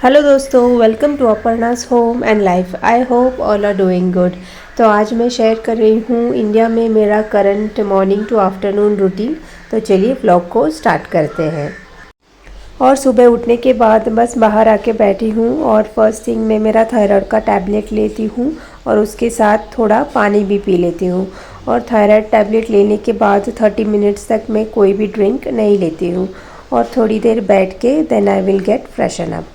Hello दोस्तों, welcome to Aparna's home and life. I hope all are doing good. तो आज मैं शेयर कर रही हूँ इंडिया में मेरा current morning to afternoon routine. तो चलिए व्लॉग को स्टार्ट करते हैं। और सुबह उठने के बाद बस बाहर आके बैठी हूँ और फर्स्ट थिंग मैं मेरा थायराइड का टैबलेट लेती हूँ और उसके साथ थोड़ा पानी भी पी लेती हूँ। और थायराइड टैबलेट लेने के बाद 30 मिनट्स तक मैं कोई भी ड्रिंक नहीं लेती हूँ और थोड़ी देर बैठ के then I will get freshen up.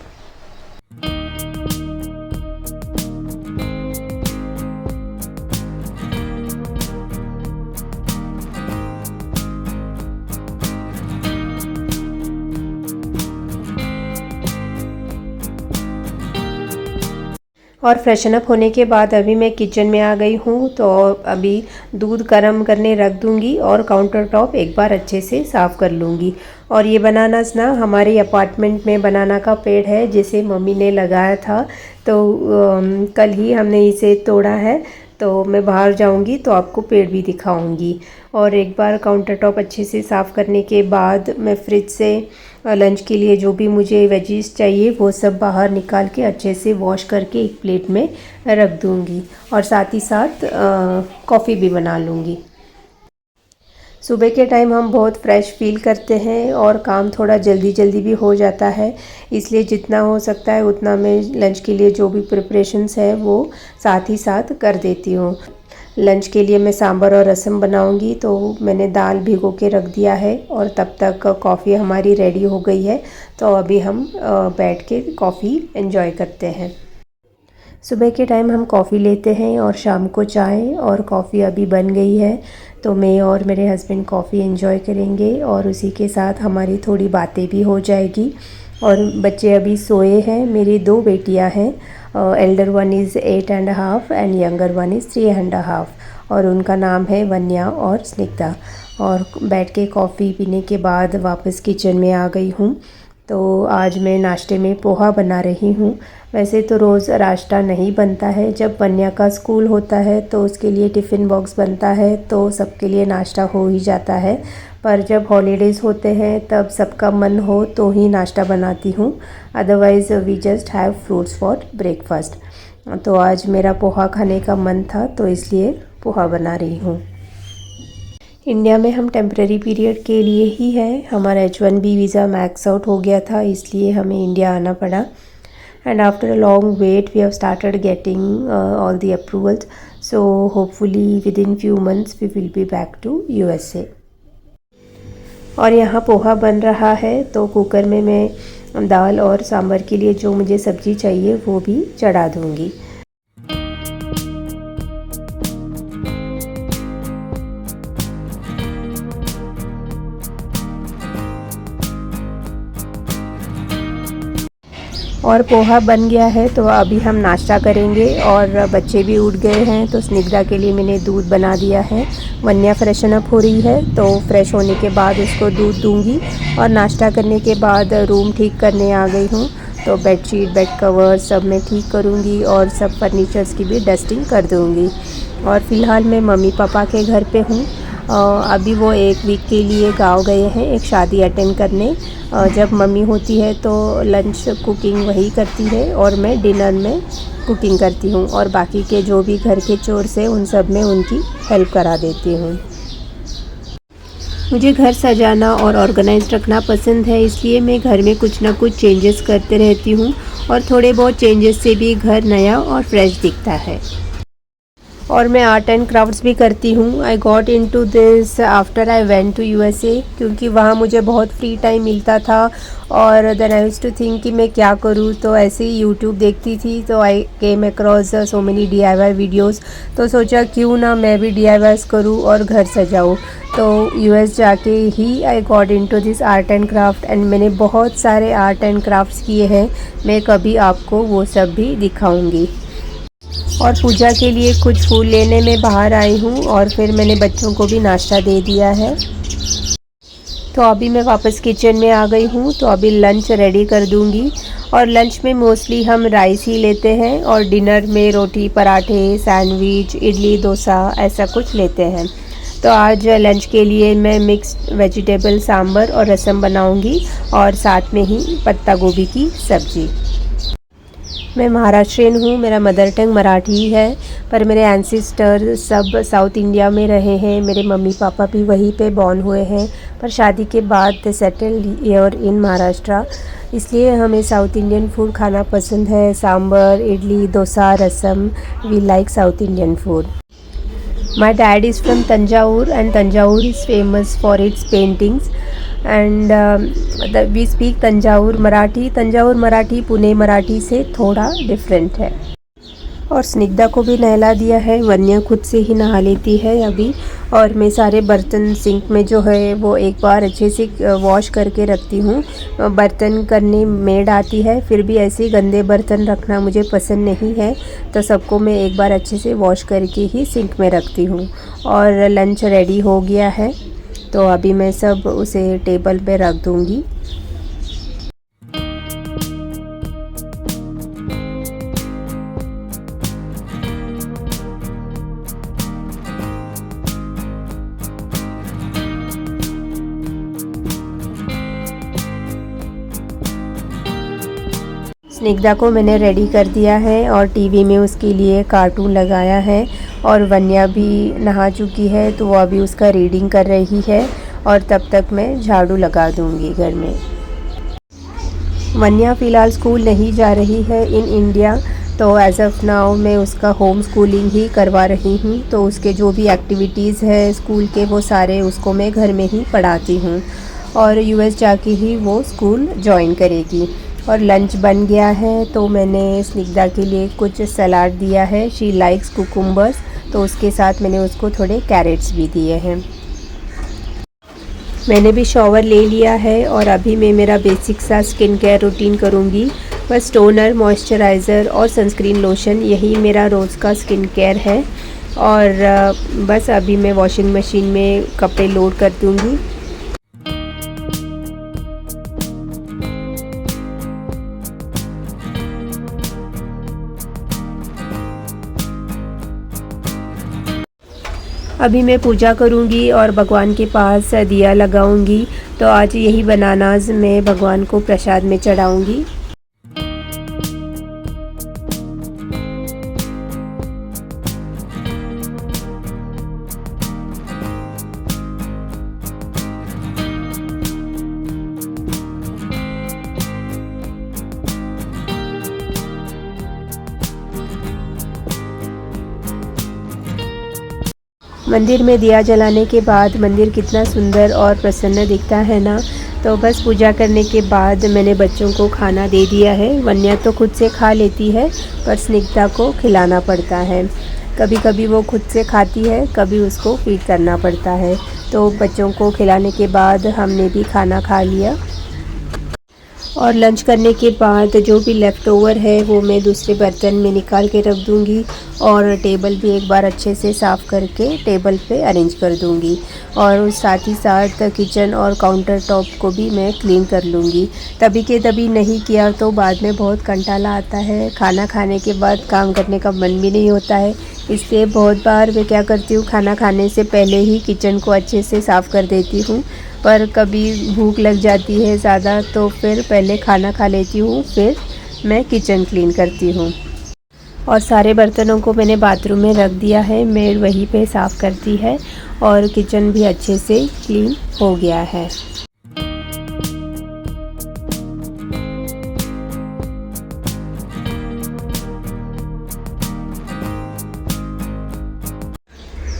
और फ्रेशन अप होने के बाद अभी मैं किचन में आ गई हूँ। तो अभी दूध गर्म करने रख दूँगी और काउंटर टॉप एक बार अच्छे से साफ़ कर लूँगी। और ये बनाना ना हमारे अपार्टमेंट में बनाना का पेड़ है जिसे मम्मी ने लगाया था। तो कल ही हमने इसे तोड़ा है। तो मैं बाहर जाऊंगी तो आपको पेड़ भी दिखाऊंगी। और एक बार काउंटर टॉप अच्छे से साफ़ करने के बाद मैं फ्रिज से लंच के लिए जो भी मुझे वेजीज चाहिए वो सब बाहर निकाल के अच्छे से वॉश करके एक प्लेट में रख दूंगी और साथ ही साथ कॉफ़ी भी बना लूँगी। सुबह के टाइम हम बहुत फ्रेश फील करते हैं और काम थोड़ा जल्दी जल्दी भी हो जाता है, इसलिए जितना हो सकता है उतना मैं लंच के लिए जो भी प्रिपरेशंस है वो साथ ही साथ कर देती हूँ। लंच के लिए मैं सांभर और रसम बनाऊंगी तो मैंने दाल भिगो के रख दिया है और तब तक कॉफ़ी हमारी रेडी हो गई है। तो अभी हम बैठ के कॉफ़ी एंजॉय करते हैं। सुबह के टाइम हम कॉफ़ी लेते हैं और शाम को चाय, और कॉफ़ी अभी बन गई है तो मैं और मेरे हस्बैंड कॉफ़ी एंजॉय करेंगे और उसी के साथ हमारी थोड़ी बातें भी हो जाएगी। और बच्चे अभी सोए हैं। मेरी 2 बेटियां हैं, Elder one is 8.5 and younger one is 3.5 और उनका नाम है वन्या और स्निग्धा। और बैठ के कॉफ़ी पीने के बाद वापस किचन में आ गई हूँ। तो आज मैं नाश्ते में पोहा बना रही हूँ। वैसे तो रोज़ नाश्ता नहीं बनता है, जब वन्या का स्कूल होता है तो उसके लिए टिफ़िन बॉक्स बनता है तो सबके लिए नाश्ता हो ही जाता है। पर जब हॉलीडेज़ होते हैं तब सबका मन हो तो ही नाश्ता बनाती हूँ, otherwise we just have fruits for breakfast. तो आज मेरा पोहा खाने का मन था तो इसलिए पोहा बना रही हूँ। इंडिया में हम टेम्प्रेरी पीरियड के लिए ही है। हमारा H1B वीज़ा मैक्स आउट हो गया था, इसलिए हमें इंडिया आना पड़ा। And after a long wait we have started getting all the approvals, so hopefully within few months we will be back to USA। और यहाँ पोहा बन रहा है तो कुकर में मैं दाल और सांभर के लिए जो मुझे सब्ज़ी चाहिए वो भी चढ़ा दूँगी। और पोहा बन गया है तो अभी हम नाश्ता करेंगे और बच्चे भी उठ गए हैं तो स्निग्धा के लिए मैंने दूध बना दिया है। वन्या फ्रेशन अप हो रही है तो फ्रेश होने के बाद उसको दूध दूंगी और नाश्ता करने के बाद रूम ठीक करने आ गई हूँ। तो बेडशीट, बेड कवर सब मैं ठीक करूँगी और सब फर्नीचर्स की भी डस्टिंग कर दूँगी। और फ़िलहाल मैं मम्मी पापा के घर पे हूँ। अभी वो 1 वीक के लिए गांव गए हैं एक शादी अटेंड करने। जब मम्मी होती है तो लंच कुकिंग वही करती है और मैं डिनर में कुकिंग करती हूँ और बाकी के जो भी घर के चोर्स हैं उन सब में उनकी हेल्प करा देती हूँ। मुझे घर सजाना और ऑर्गेनाइज रखना पसंद है, इसलिए मैं घर में कुछ ना कुछ चेंजेस करते रहती हूँ और थोड़े बहुत चेंजेस से भी घर नया और फ्रेश दिखता है। और मैं आर्ट एंड क्राफ्ट्स भी करती हूँ। I got into this after I went to USA, क्योंकि वहाँ मुझे बहुत फ्री टाइम मिलता था और then I used to think कि मैं क्या करूँ। तो ऐसे ही यूट्यूब देखती थी तो I came across so many DIY videos. तो सोचा क्यों ना मैं भी DIYs करूँ और घर सजाऊँ। तो US जाके ही I got into this art and craft and मैंने बहुत सारे आर्ट एंड क्राफ्ट्स किए हैं। मैं कभी आपको वो सब भी दिखाऊँगी। और पूजा के लिए कुछ फूल लेने में बाहर आई हूँ और फिर मैंने बच्चों को भी नाश्ता दे दिया है। तो अभी मैं वापस किचन में आ गई हूँ तो अभी लंच रेडी कर दूँगी। और लंच में मोस्टली हम राइस ही लेते हैं और डिनर में रोटी, पराठे, सैंडविच, इडली, डोसा ऐसा कुछ लेते हैं। तो आज लंच के लिए मैं मिक्स्ड वेजिटेबल सांभर और रसम बनाऊँगी और साथ में ही पत्ता गोभी की सब्ज़ी। मैं महाराष्ट्रियन हूँ, मेरा मदर टंग मराठी है, पर मेरे एंसेस्टर सब साउथ इंडिया में रहे हैं। मेरे मम्मी पापा भी वहीं पे बॉर्न हुए हैं, पर शादी के बाद they settled here in Maharashtra. इसलिए हमें साउथ इंडियन फूड खाना पसंद है। Sambar, idli, dosa, rasam, we like South Indian food. My dad is from Tanjore and Tanjore is famous for its paintings and we speak Tanjore Marathi. Tanjore Marathi Pune Marathi से थोड़ा different है। और स्निग्धा को भी नहला दिया है, वन्या खुद से ही नहा लेती है अभी। और मैं सारे बर्तन सिंक में जो है वो एक बार अच्छे से वॉश करके रखती हूँ। बर्तन करने मेड आती है, फिर भी ऐसे गंदे बर्तन रखना मुझे पसंद नहीं है, तो सबको मैं एक बार अच्छे से वॉश करके ही सिंक में रखती हूँ। और लंच रेडी हो गया है, तो अभी मैं सब उसे टेबल पे रख दूँगी। स्निग्धा को मैंने रेडी कर दिया है और टीवी में उसके लिए कार्टून लगाया है। और वन्या भी नहा चुकी है, तो वो अभी उसका रीडिंग कर रही है और तब तक मैं झाड़ू लगा दूंगी घर में। वन्या फ़िलहाल स्कूल नहीं जा रही है इन इंडिया, तो एज़ ऑफ़ नाउ मैं उसका होम स्कूलिंग ही करवा रही हूँ। तो उसके जो भी एक्टिविटीज़ है स्कूल के, वो सारे उसको मैं घर में ही पढ़ाती हूँ और यूएस जाके ही वो स्कूल जॉइन करेगी। और लंच बन गया है, तो मैंने स्निग्धा के लिए कुछ सलाद दिया है। शी लाइक्स कुकुम्बर्स, तो उसके साथ मैंने उसको थोड़े कैरेट्स भी दिए हैं। मैंने भी शॉवर ले लिया है और अभी मैं मेरा बेसिक सा स्किन केयर रूटीन करूँगी। बस टोनर, मॉइस्चराइज़र और सनस्क्रीन लोशन, यही मेरा रोज़ का स्किन केयर है। और बस अभी मैं वॉशिंग मशीन में कपड़े लोड कर दूँगी। अभी मैं पूजा करूंगी और भगवान के पास दिया लगाऊंगी। तो आज यही बनानास मैं भगवान को प्रसाद में चढ़ाऊंगी। मंदिर में दिया जलाने के बाद मंदिर कितना सुंदर और प्रसन्न दिखता है ना। तो बस पूजा करने के बाद मैंने बच्चों को खाना दे दिया है। वन्या तो खुद से खा लेती है, पर स्निग्धा को खिलाना पड़ता है। कभी कभी वो खुद से खाती है, कभी उसको फीड करना पड़ता है। तो बच्चों को खिलाने के बाद हमने भी खाना खा लिया। और लंच करने के बाद जो भी लेफ़्ट ओवर है वो मैं दूसरे बर्तन में निकाल के रख दूँगी। और टेबल भी एक बार अच्छे से साफ़ करके टेबल पे अरेंज कर दूँगी। और साथ ही साथ किचन और काउंटर टॉप को भी मैं क्लीन कर लूँगी। तभी के तभी नहीं किया तो बाद में बहुत कंटाला आता है। खाना खाने के बाद काम करने का मन भी नहीं होता है, इसलिए बहुत बार मैं क्या करती हूँ, खाना खाने से पहले ही किचन को अच्छे से साफ़ कर देती हूँ। पर कभी भूख लग जाती है ज़्यादा, तो फिर पहले खाना खा लेती हूँ, फिर मैं किचन क्लीन करती हूँ। और सारे बर्तनों को मैंने बाथरूम में रख दिया है, मेड वहीं पे साफ़ करती है और किचन भी अच्छे से क्लीन हो गया है।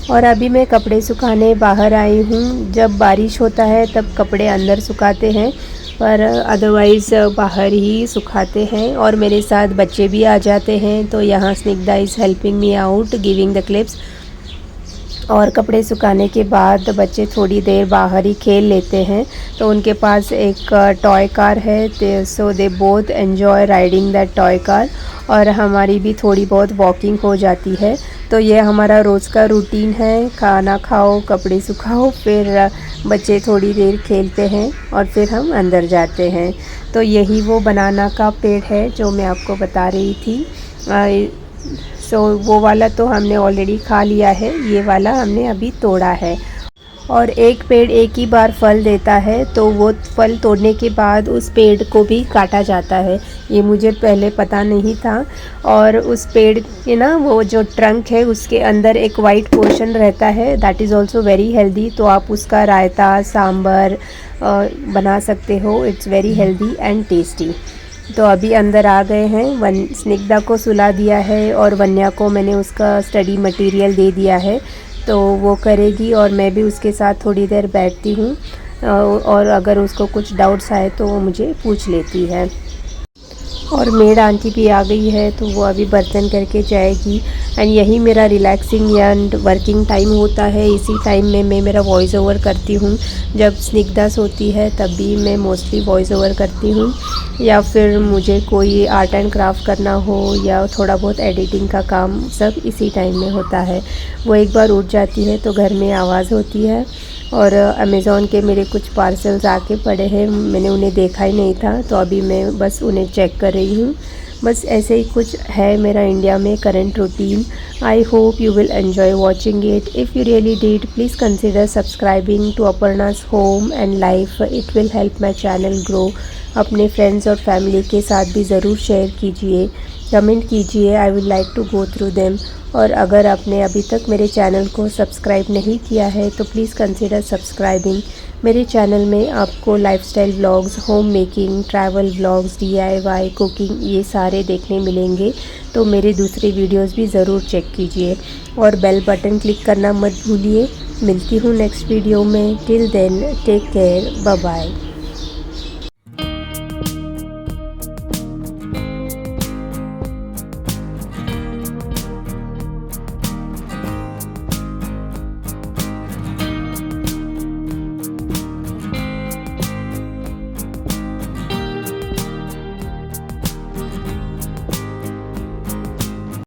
और अभी मैं कपड़े सुखाने बाहर आई हूँ। जब बारिश होता है तब कपड़े अंदर सुखाते हैं, पर अदरवाइज़ बाहर ही सुखाते हैं। और मेरे साथ बच्चे भी आ जाते हैं, तो यहाँ Snigdha is helping me out giving the clips. और कपड़े सुखाने के बाद बच्चे थोड़ी देर बाहर ही खेल लेते हैं, तो उनके पास एक टॉय कार है, so they both enjoy riding that toy car. और हमारी भी थोड़ी बहुत वॉकिंग हो जाती है। तो ये हमारा रोज़ का रूटीन है, खाना खाओ, कपड़े सुखाओ, फिर बच्चे थोड़ी देर खेलते हैं और फिर हम अंदर जाते हैं। तो यही वो बनाना का पेड़ है जो मैं आपको बता रही थी। सो वो वाला तो हमने ऑलरेडी खा लिया है, ये वाला हमने अभी तोड़ा है। और एक पेड़ एक ही बार फल देता है, तो वो फल तोड़ने के बाद उस पेड़ को भी काटा जाता है। ये मुझे पहले पता नहीं था। और उस पेड़ के ना वो जो ट्रंक है उसके अंदर एक वाइट पोर्शन रहता है, that is also very healthy. तो आप उसका रायता सांबर बना सकते हो। It's very healthy and tasty. तो अभी अंदर आ गए हैं। स्निग्धा को सुला दिया है और वन्या को मैंने उसका स्टडी मटेरियल दे दिया है, तो वो करेगी और मैं भी उसके साथ थोड़ी देर बैठती हूँ। और अगर उसको कुछ डाउट्स आए तो वो मुझे पूछ लेती है। और मेड आंटी भी आ गई है, तो वो अभी बर्तन करके जाएगी। एंड यही मेरा रिलैक्सिंग एंड वर्किंग टाइम होता है। इसी टाइम में मैं मेरा वॉइस ओवर करती हूँ। जब स्निग्धा सोती है तब भी मैं मोस्टली वॉइस ओवर करती हूँ, या फिर मुझे कोई आर्ट एंड क्राफ्ट करना हो या थोड़ा बहुत एडिटिंग का काम, सब इसी टाइम में होता है। वो एक बार उठ जाती है तो घर में आवाज़ होती है। और अमेज़ॉन के मेरे कुछ पार्सल्स आके पड़े हैं, मैंने उन्हें देखा ही नहीं था, तो अभी मैं बस उन्हें चेक कर रही हूँ। बस ऐसे ही कुछ है मेरा इंडिया में current routine. I hope you will enjoy watching it. If you really did, please consider subscribing to Aparna's home and life. It will help my channel grow. अपने फ्रेंड्स और फैमिली के साथ भी ज़रूर शेयर कीजिए, कमेंट कीजिए। I will like to go through them. और अगर आपने अभी तक मेरे चैनल को सब्सक्राइब नहीं किया है तो प्लीज़ कंसिडर सब्सक्राइबिंग। मेरे चैनल में आपको lifestyle vlogs, home making, travel vlogs, DIY, cooking, ये सारे देखने मिलेंगे। तो मेरे दूसरे वीडियोस भी ज़रूर चेक कीजिए और बेल बटन क्लिक करना मत भूलिए। मिलती हूँ नेक्स्ट वीडियो में। Till then take care, bye bye.